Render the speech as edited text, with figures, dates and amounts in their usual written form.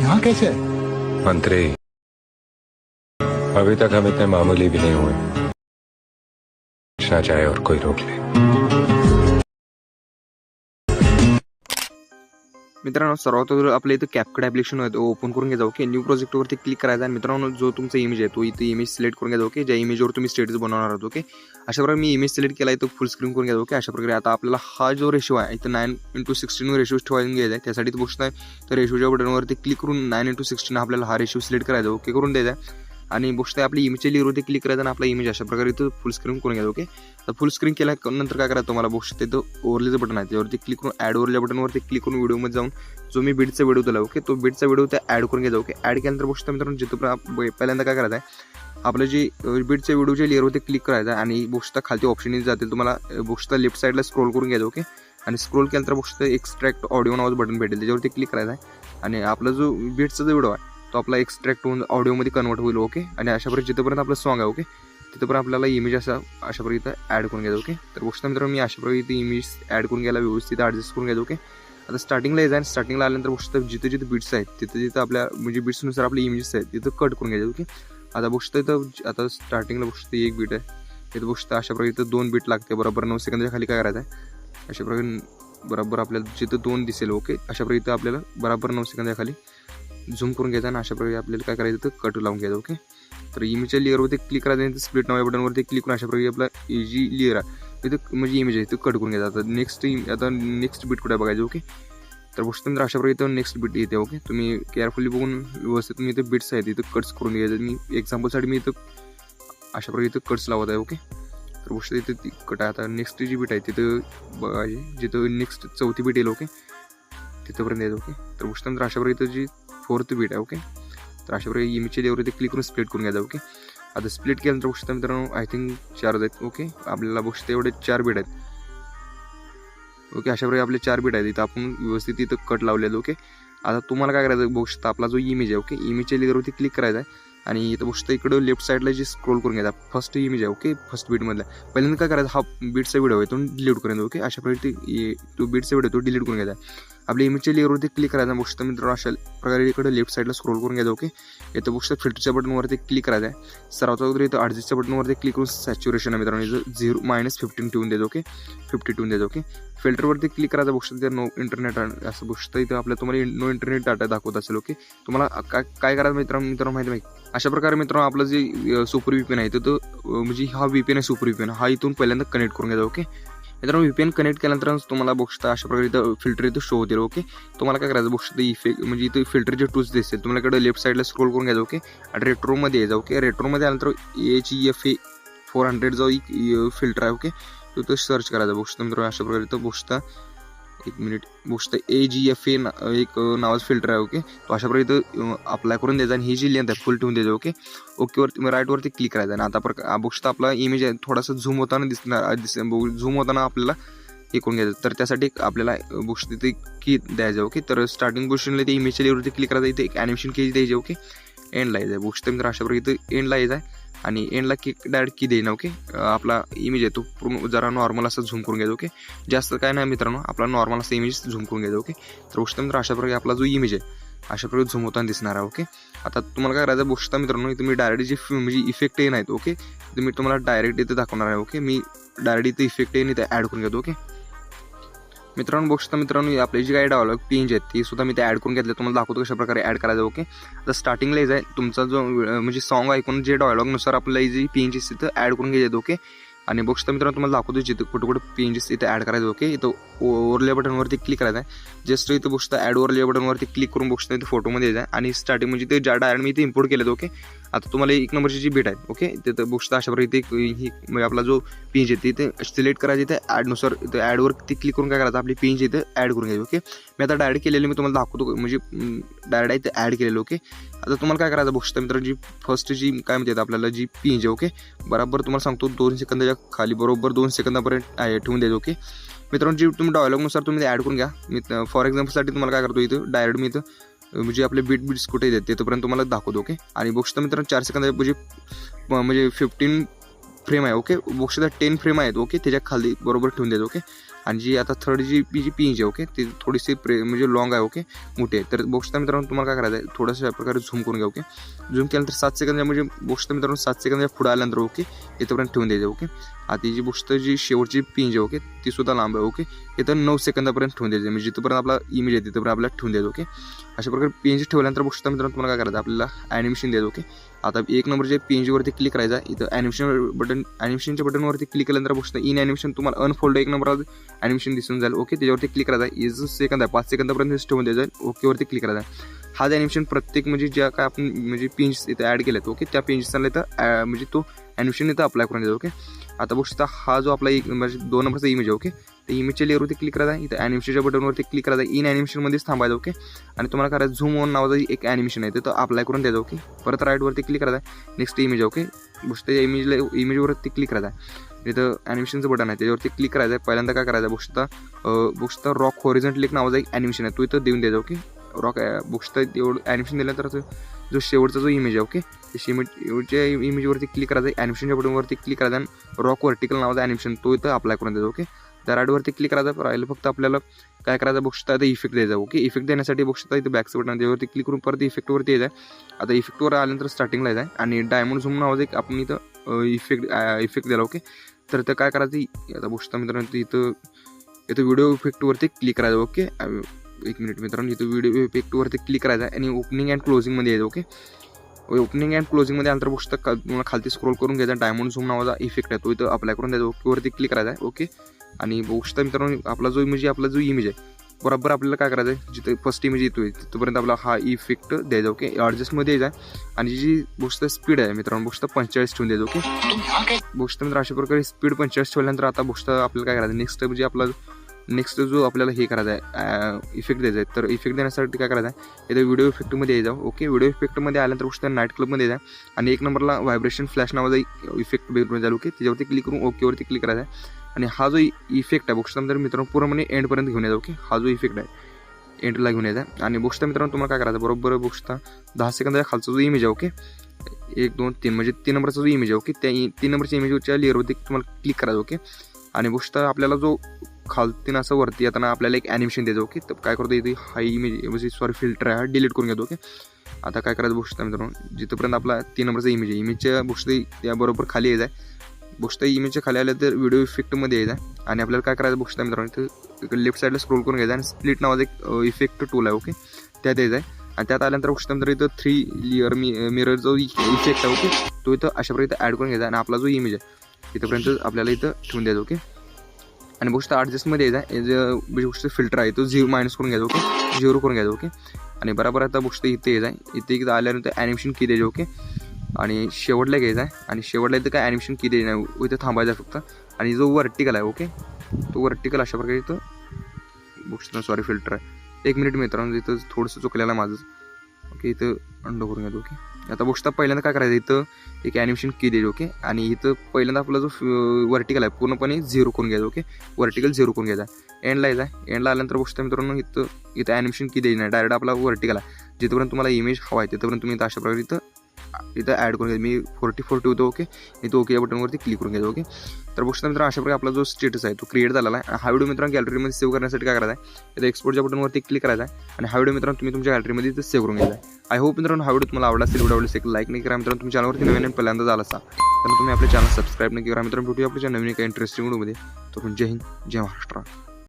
यहाँ कैसे? मंत्री, अभी तक हम इतने मामूली भी नहीं हुए, ना चाहे और कोई रोक ले। मित्रांनो, सर्वात अगोदर आपल्या इथं कॅपकट ॲप्लिकेशन आहे ओपन करून घ्या. ओके, न्यू प्रोजेक्टवरती क्लिक करायचं आणि मित्रांनो जो तुमचा इमेज आहे तो इथं इमेज सिलेक्ट करून घ्या. ओके, ज्या इमेजवर तुम्ही स्टेटस बनवणार आहात. ओके, अशा प्रकारे मी इमेज सिलेक्ट केला इथं फुल स्क्रीन करून घ्या. ओके, अशा प्रकारे आता आपल्याला हा जो रेशो आहे इथं 9:16 रेशो ठेवायला घ्यायचा आहे. त्यासाठी तो गोष्ट आहे तर रेशोच्या बटनवरती क्लिक करून 9:16 आपल्याला हा रेशो सिलेक्ट करायचा. ओके करून द्यायचा आणि गोष्ट आहे आपली इमेजच्या लेअरवरती क्लिक करायचं आणि आपला इमेज अशा प्रकारे इथं फुल स्क्रीन करून घ्यायचं. ओके, तर फुल स्क्रीन केल्यानंतर काय करायचं तुम्हाला गोष्ट इथं ओव्हरलेचं बटन आहे त्यावरती क्लिक करून ॲड ओव्हरल्या बटनवरती क्लिक करून व्हिडिओमध्ये जाऊन जो मी बीटचा व्हिडिओ दिला. ओके, तो बीटचा व्हिडिओ त्या ॲड करून घ्यायचा. ओके, ॲड केल्यानंतर गोष्ट मित्रांनो जिथं पहिल्यांदा काय करायचं आहे आपलं जे बीटच्या व्हिडिओच्या लेअरवरती क्लिक करायचं आहे आणि गोष्ट खालती ऑप्शन जातील तुम्हाला गोष्ट लेफ्ट साईडला स्क्रोल करून घ्यायचं. ओके, आणि स्क्रोल केल्यानंतर गोष्ट एक्स्ट्रॅक्ट ऑडिओ नावाचं बटन भेटेल त्याच्यावरती क्लिक करायचं आहे आणि आपला जो बीटचा जो व्हिडिओ आहे तो आपला एक्स्ट्रॅक्ट होऊन ऑडिओमध्ये कन्वर्ट होईल. ओके, आणि अशा प्रकारे जिथंपर्यंत आपलं सॉंग आहे ओके तिथंपर्यंत आपल्याला इमेज अशा प्रकारे इथं ॲड करून घ्यायचं. ओके, तर गोष्ट मित्रांनो मी अशा प्रकारे इथे इमेज ॲड करून घ्यायला व्यवस्थित ॲडजस्ट करून घ्यायचं. ओके, आता स्टार्टिंगला यायचं आणि स्टार्टिंगला आल्यानंतर गोष्ट जिथे जिथे बीट्स आहेत तिथं आपल्या म्हणजे बीट्सनुसार आपले इमेजेस आहेत तिथं कट करून घ्यायचं. ओके, आता गोष्ट इथं आता स्टार्टिंगला गोष्ट एक बीट आहे तिथं गोष्ट अशा प्रकारे इथं 2 बीट लागते. बरोबर 9 सेकंदाच्या खाली काय करायचं आहे अशा प्रकारे बरोबर आपल्याला जिथं 2 दिसेल. ओके, अशा प्रकारे इथं आपल्याला बरोबर 9 सेकंदाच्या खाली झूम करून घ्यायचा आणि अशा प्रकारे आपल्याला काय करायचं तर कट लावून घ्यायचं. ओके, तर इमेजच्या लेअरवरती क्लिक करायचं आणि स्प्लिट नावा बटनवरती क्लिक करून अशा प्रकारे आपला जी लेअर आहे तिथं म्हणजे इमेज आहे तिथं कट करून घ्यायचं. आता नेक्स्ट बीट कुठे बघायचं. ओके, तर गोष्ट मित्र अशा प्रकारे इथं नेक्स्ट बीट येते. ओके, तुम्ही केअरफुली बघून व्यवस्थित मी इथं बीट्स आहेत इथं कट्स करून घ्यायचं. मी एक्झाम्पलसाठी मी इथं अशा प्रकारे इथं कट्स लावत आहे. ओके, तर गोष्ट इथं ती कट आहे. आता नेक्स्ट जी बीट आहे तिथं बघायची जिथं नेक्स्ट चौथी बीट येईल. ओके, तिथंपर्यंत यायचं. ओके, तर गोष्ट मित्र अशा प्रकारे इथं जी 4th बीट आहे. ओके, तर अशा प्रकारे इमेजच्या लेअरवरती क्लिक करून स्प्लिट करून घ्यायचं. ओके, आता स्प्लिट केल्यानंतर गोष्ट मित्रांनो आय थिंक 4 आहेत. ओके, आपल्याला गोष्ट एवढे 4 बीट आहेत. ओके, अशा प्रकारे आपले 4 बीट आहेत इथं आपण व्यवस्थित इथं कट लावलेलं. ओके, आता तुम्हाला काय करायचं गोष्ट आपला जो इमेज आहे. ओके, इमेजच्या लेअरवरती क्लिक करायचा आहे आणि इथं गोष्ट इकडं लेफ्ट साईडला जे स्क्रोल करून घ्यायचा फर्स्ट इमेज आहे. ओके, फर्स्ट बीटमधला पहिल्यांदा काय करायचं हा बीटचा व्हिडिओ आहे तो डिलीट करून. ओके, अशा प्रकारे तो बीटचा व्हिडिओ तो डिलीट करून घ्यायचा. आपल्या इमेजच्या लेअरवरती क्लिक करायचा गोष्ट मित्रांनो अशा प्रकारे इकडे लेफ्ट साईडला स्क्रोल करून घ्यायचं. ओके, इथं गोष्ट फिल्टरच्या बटनवरती क्लिक करायचं आहे. सर्वात अगोदर इथं ॲडजस्टच्या बटनवरती क्लिक करून सॅच्युरेशन आहे मित्रांनो इथं -15 ठेवून द्यायचं. ओके, 50 ठेवून द्यायचं. ओके, फिल्टरवरती क्लिक करायचं गोष्ट त्या नो इंटरनेट असं गोष्ट इथं आपल्या तुम्हाला नो इंटरनेट डाटा दाखवत असेल. ओके, तुम्हाला काय करायचं मित्रांनो माहिती अशा प्रकारे मित्रांनो आपलं जे सुपर VPN आहे तो म्हणजे हा VPN आहे सुपर VPN हा इथून पहिल्यांदा कनेक्ट करून घ्यायचा. ओके, मित्रांनो VPN कनेक्ट केल्यानंतर तुम्हाला गोष्ट अशा प्रकारे इथं फिल्टर इथं शो होतील. ओके, तुम्हाला काय करायचं गोष्ट इफेक्ट म्हणजे इथं फिल्टरचे टूल्स दिसतील तुम्हाला इकडे लेफ्ट साईडला स्क्रोल करून घ्यायचं. ओके, आणि रेट्रोमध्ये यायचं. ओके, रेट्रोमध्ये आल्यानंतर HEFA 400 जो फिल्टर आहे. ओके, तो सर्च करायचा गोष्ट मित्रांनो अशा प्रकारे इथं गोष्ट एक मिनिट गोष्ट AGFA एक नावाचं फिल्टर आहे. ओके, तो अशा प्रकारे इथं अप्लाय करून द्यायचा आणि ही जी लेंथ आहे फुल ठेवून द्यायचं. ओके, ओकेवरती राईटवरती क्लिक करायचं आणि आता गोष्ट आपला इमेज आहे थोडासा झूम होताना झूम होताना आपल्याला हे करून घ्यायचं. तर त्यासाठी आपल्याला गोष्ट तिथे की द्यायचं. ओके, तर स्टार्टिंग गोष्टीला ते इमेजच्या लेअरवरती क्लिक करायचं इथे एक ॲनिमेशन की द्यायची. ओके, एंडला यायचं गोष्ट मित्र अशा प्रकारे इथं एंडला यायचं आहे आणि एंडला डायरेक्ट की देईन. ओके, आपला इमेज आहे तो पूर्ण जरा नॉर्मल असं झूम करून घ्यायचं. ओके, जास्त काय नाही मित्रांनो आपला नॉर्मल असं इमेज झूम करून घ्यायचं. ओके, तर गोष्ट मित्र अशा प्रकारे आपला जो इमेज आहे अशा प्रकारे झूम होताना दिसणार आहे. ओके, आता तुम्हाला काय करायचं गोष्ट मित्रांनो इथं मी डायरेक्ट जे म्हणजे इफेक्ट येणार आहेत. ओके, तर मी तुम्हाला डायरेक्ट इथं दाखवणार आहे. ओके, मी डायरेक्ट इथं इफेक्ट येईन इथं ॲड करून घेतो. ओके, मित्रांनो गोष्ट मित्रांनो आपली जी काही डायलॉग पेंज आहेत ती सुद्धा मी ते ॲड करून घेतले तुम्हाला दाखवतो कशा प्रकारे ॲड करायचं. ओके, तर स्टार्टिंगला यायचं आहे तुमचा जो म्हणजे सॉन्ग ऐकून जे डायलॉगनुसार आपल्याला जी पेंजेस तिथं ॲड करून घ्यायचं. ओके, आणि गोष्ट मित्रांनो तुम्हाला दाखवतो जिथं कुठं पेंजेस इथं ॲड करायचं. ओके, इथं ओव्हरले बटनवरती क्लिक करायचं आहे. जस्ट इथं गोष्ट ॲड ओव्हरले बटनवरती क्लिक करून गोष्ट इथं फोटोमध्ये यायचं आहे आणि स्टार्टिंग म्हणजे ते डायरेक्ट मी इथे इम्पोर्ट केलं. ओके, आता तुम्हाला 1 नंबरची जी बीट आहे. ओके, तिथं गोष्ट अशा प्रकारे इथे ही म्हणजे आपला जो पेंज आहे तिथे सिलेक्ट करायचं इथे ॲडनुसार इथं ॲडवर ती क्लिक करून काय करायचं आपली पेंज इथं ॲड करून घ्यायची. ओके, मी आता डायरेक्ट केलेलं मी तुम्हाला दाखवतो म्हणजे डायरेक्ट इथं ॲड केलेलं. ओके, आता तुम्हाला काय करायचं गोष्ट मित्रांनो जी फर्स्ट जी काय म्हणतात आपल्याला जी पेंज आहे. ओके, बरोबर तुम्हाला सांगतो 2 सेकंदाच्या खाली बरोबर 2 सेकंदापर्यंत ठेवून द्यायचं. ओके, मित्रांनो जी तुम्ही डायलॉगनुसार तुम्ही ॲड करून घ्या. मी फॉर एक्झाम्पलसाठी तुम्हाला काय करतो इथं डायरेक्ट मी इथं म्हणजे आपले बीट्स कुठे येतात तिथपर्यंत तुम्हाला दाखवतो. ओके, आणि गोष्ट मित्रांनो 4 सेकंद म्हणजे 15 फ्रेम आहे. ओके, गोष्ट 10 फ्रेम आहेत. ओके, त्याच्या खाली बरोबर ठेवून द्यायचं. ओके, आणि जी आता थर्ड जी पिंच आहे ओके ती थोडीशी म्हणजे लॉंग आहे ओके मोठी आहे. तर बघता मित्रांनो तुम्हाला काय करायचं आहे थोडंसं प्रकारे झूम करून घ्या ओके. झूम केल्यानंतर 7 सेकंद म्हणजे बघता मित्रांनो 7 सेकंद पुढे आल्यानंतर ओके इथपर्यंत ठेवून द्यायचं ओके. आता जी गोष्ट जी शेवटची पिंच आहे ओके ती सुद्धा लांब आहे ओके. इथं 9 सेकंदापर्यंत ठेवून द्यायचं म्हणजे जिथपर्यंत आपला इमेज आहे तिथपर्यंत आपल्याला ठेवून द्यायचं ओके. अशा प्रकारे पिंच ठेवल्यानंतर बघता मित्रांनो तुम्हाला काय करायचं आपल्याला ॲनिमेशन द्यायचं ओके. आता 1 नंबरच्या पिंचवरती क्लिक करायचा. इथं ॲनिमेशनच्या बटनवरती क्लिक केल्यानंतर बघता इन ॲनिमेशन तुम्हाला अनफोल्ड 1 नंबर ॲनिमेशन दिसून जाईल ओके. त्याच्यावरती क्लिक करायचा. इज सेकंद आहे 5 सेकंदापर्यंत ठेवून द्यायचं ओकेवरती क्लिक करायचा. हा ॲनिमेशन प्रत्येक म्हणजे ज्या काय आपण म्हणजे पिंच इथं ॲड केल्यात ओके त्या पिंचला इथं म्हणजे तो ॲनिमेशन इथं अप्लाय करून द्यायचा ओके. आता बघता हा जो आपला 2 नंबरचा इमेज आहे ओके तर इमेजच्या लेअरवरती क्लिक करायचा. इथं ॲनिमेशनच्या बटनवरती क्लिक करायचा. इन ॲनिमेशनमध्येच थांबायचं ओके. आणि तुम्हाला करायचं झूम ऑन नावाचं एक ॲनिमेशन आहे तर अप्लाय करून द्यायचं ओके. परत राईटवरती क्लिक करायचा. नेक्स्ट इमेज ओके बघता या इमेजवरती क्लिक करायचा. इथं ॲनिमेशनचं बटन आहे त्याच्यावरती क्लिक करायचं आहे. पहिल्यांदा काय करायचं बघता रॉक हॉरिझॉन्टल एक नावाचा एक ॲनिमेशन आहे तो इथं देऊन द्यायचा ओके. रॉक बघता एवढं ॲनिमेशन दिल्यानंतर जो शेवटचा जो इमेज आहे ओके शेवटच्या इमेजवरती क्लिक करायचं. ॲनिमेशनच्या बटनवरती क्लिक करायचं आणि रॉक व्हर्टिकल नावाचा ॲनिमेशन तो इथं अप्लाय करून द्यायचा ओके. त्या राईटवरती क्लिक करायचं. राहिलं फक्त आपल्याला काय करायचं बघता इथं इफेक्ट द्यायचा ओके. इफेक्ट देण्यासाठी बघता इथं बॅकचं बटन त्यावरती क्लिक करून परत इफेक्टवरती यायचं आहे. आता इफेक्टवर आल्यानंतर स्टार्टिंगला यायचं आहे आणि डायमंड झूम नावाचं एक आपण इथं इफेक्ट दिला ओके. तर ते काय करायचं आता बघता मित्रांनो इथं व्हिडिओ इफेक्टवरती क्लिक करायचं ओके. 1 मिनिट मित्रांनो इथं व्हिडिओ इफेक्टवरती क्लिक करायचा आणि ओपनिंग अँड क्लोजिंगमध्ये यायचं ओके. ओपनिंग अँड क्लोजिंगमध्ये आल्यानंतर बघता तुम्हाला खालती स्क्रोल करून घ्यायचा. डायमंड झूम नावाचा इफेक्ट आहे तो इथं अप्लाय करून द्यायचा ओकेवरती क्लिक करायचा आहे ओके. आणि बघता मित्रांनो आपला जो इमेज आहे बरोबर आपल्याला काय करायचं आहे जिथे फर्स्ट इमेज येतोय तिथपर्यंत आपला हा इफेक्ट द्यायचा ओके. ॲडजस्टमध्ये यायचा आणि जी बघता स्पीड आहे मित्रांनो बघता 45 ठेवून द्यायचं ओके. बघता मित्र अशा प्रकारे स्पीड 45 ठेवल्यानंतर आता बघता आपल्याला काय करायचं नेक्स्ट जो आपल्याला हे करायचं आहे इफेक्ट द्यायचा आहे. तर इफेक्ट देण्यासाठी काय करायचं आहे इथं व्हिडिओ इफेक्टमध्ये यायचं ओके. व्हिडिओ इफेक्टमध्ये आल्यानंतर बघता नाईट क्लबमध्ये यायचं आणि 1 नंबरला व्हायब्रेशन फ्लॅश नावाचा इफेक्ट भेटून जाईल ओके. त्याच्यावरती क्लिक करून ओकेवरती क्लिक करायचा आहे. आणि हा जो इफेक्ट आहे बघता मित्रांनो पूर्णपणे एंडपर्यंत घेऊन यायचा ओके. हा जो इफेक्ट आहे एंडला घेऊन यायचा आणि बघता मित्रांनो तुम्हाला काय करायचं बरोबर बघता 10 सेकंदाच्या खालचा जो इमेज आहे ओके 1 2 3 म्हणजे 3 नंबरचा जो इमेज आहे ओके त्या 3 नंबरच्या इमेजच्या लेअरवरती तुम्हाला क्लिक करायचं ओके. आणि बघता आपल्याला जो खालतीन असं वरती येताना आपल्याला एक ॲनिमेशन द्यायचं ओके. तर काय करतो इथे हा इमेज फिल्टर आहे हा डिलीट करून घेतो ओके. आता काय करायचं बघता मित्रांनो जिथपर्यंत आपला 3 नंबरचा इमेज आहे इमेजच्या बघता त्याबरोबर खाली यायचं आहे. बघता इमेजच्या खाली आलं तर व्हिडिओ इफेक्टमध्ये यायचं आणि आपल्याला काय करायचं बघता मित्रांनो इथं लेफ्ट साईडला स्क्रोल करून घ्यायचं आणि स्प्लिट नावाचा एक इफेक्ट टूल आहे ओके त्यात यायचं आहे. आणि त्यात आल्यानंतर बघता मित्रांनो इथं 3 लेअर मिरर जो इफेक्ट आहे ओके तो इथं अशा प्रकारे ॲड करून घ्यायचा आणि आपला जो इमेज आहे इथंपर्यंत आपल्याला इथं ठेवून द्यायचं ओके. आणि बघता ॲडजस्टमध्ये यायचा गोष्ट फिल्टर आहे तो 0 मायनस करून घ्यायचा ओके 0 करून घ्यायचा ओके. आणि बरोबर आता बघता इथे यायचा इथं आल्यानंतर ॲनिमेशन की द्यायचे ओके. आणि शेवटला घ्यायचा आहे आणि शेवटला इथं काय ॲनिमेशन की द्यायचं नाही इथं थांबायचं आहे फक्त. आणि जो वर्टिकल आहे ओके तो वर्टिकल अशा प्रकारे इथं बघता फिल्टर आहे 1 मिनिट मित्रांनो इथं थोडंसं चुकलेलं आहे माझं ओके. इथं अंडो करून घेतो ओके. आता बघता पहिल्यांदा काय करायचं इथं एक ॲनिमेशन की द्यायचं ओके. आणि इथं पहिल्यांदा आपला जो वर्टिकल आहे पूर्णपणे 0 करून घ्यायचा ओके. वर्टिकल 0 करून घ्यायचा एंडला यायचा. एंडला आल्यानंतर बघता मित्रांनो इथं ॲनिमेशन की द्यायची नाही डायरेक्ट आपला वर्टिकल आहे जिथपर्यंत तुम्हाला इमेज हवा आहे तिथपर्यंत तुम्ही अशा प्रकारे इथं ॲड करून घ्यायचं. मी 40 होतो ओके. इथं ओके या बटनवरती क्लिक करून घ्यायचं ओके. तर बघता मित्रांनो अशा प्रकारे आपला जो स्टेटस आहे तो क्रिएट झालेला आहे. हा व्हिडिओ मित्रांनो गॅलरीमध्ये सेव्ह करण्यासाठी काय करायचं आहे इथं एक्सपोर्टच्या बटनवरती क्लिक करायचा आहे आणि हा व्हिडिओ मित्रांनो तुम्ही तुमच्या गॅलरीमध्ये इथं सेव्ह करून घ्यायचा आहे. आय होप मित्रांनो हा व्हिडिओ तुम्हाला आवडला असेल. व्हिडिओ आवडल्यास एक लाईक नाही करा मित्रांनो. तुमच्या चॅनलवरती नवीन पहिल्यांदा झाला असा तर तुम्ही आपल्या चॅनल सबस्क्राईब नाही करा मित्रांनो. भेटूया आपल्या नवीन काही इंटरेस्टिंग व्हिडिओमध्ये. तर जय हिंद जय महाराष्ट्र.